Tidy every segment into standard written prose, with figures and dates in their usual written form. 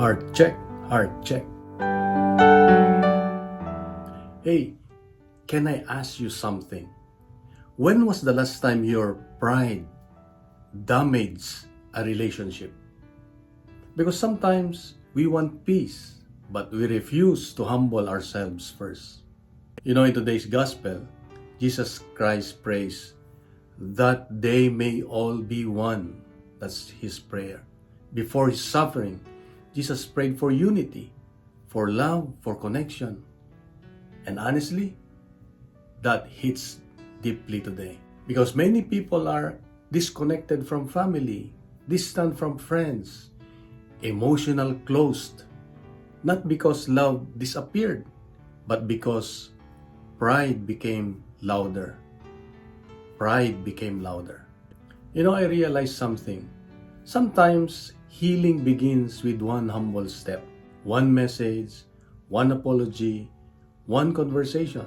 Heart check, heart check. Hey, can I ask you something? When was the last time your pride damaged a relationship? Because sometimes we want peace, but we refuse to humble ourselves first. You know, in today's gospel, Jesus Christ prays that they may all be one. That's his prayer. Before his suffering, Jesus prayed for unity, for love, for connection. And honestly, that hits deeply today. Because many people are disconnected from family, distant from friends, emotional closed. Not because love disappeared, but because pride became louder. Pride became louder. You know, I realized something. Sometimes healing begins with one humble step, one message, one apology, one conversation,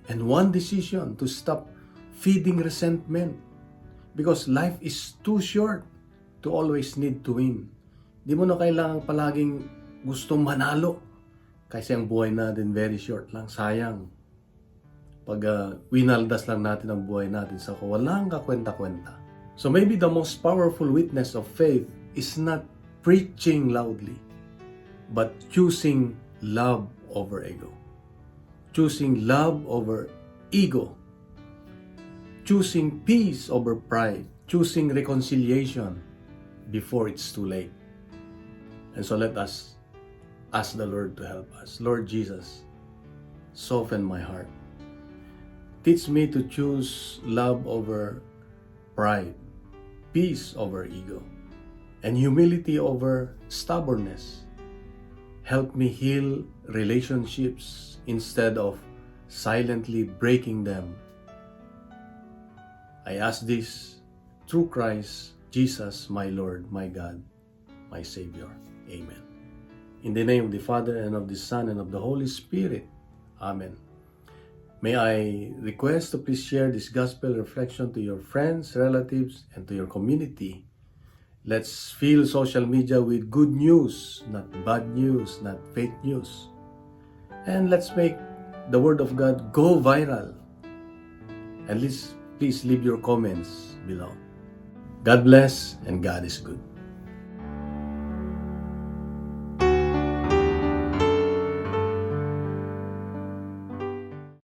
and one decision to stop feeding resentment. Because life is too short to always need to win. Di mo na kailangan palaging gustong manalo. Kasi ang buhay natin very short lang. Sayang. Pag winaldas lang natin ang buhay natin sa walang kakwenta-kwenta. So maybe the most powerful witness of faith is not preaching loudly, but choosing love over ego. Choosing love over ego. Choosing peace over pride. Choosing reconciliation before it's too late. And so let us ask the Lord to help us. Lord Jesus, soften my heart. Teach me to choose love over pride, peace over ego, and humility over stubbornness. Help me heal relationships instead of silently breaking them. I ask this through Christ Jesus, my Lord, my God, my Savior. Amen. In the name of the Father, and of the Son, and of the Holy Spirit. Amen. May I request to please share this gospel reflection to your friends, relatives, and to your community. Let's fill social media with good news, not bad news, not fake news. And let's make the Word of God go viral. And please leave your comments below. God bless, and God is good.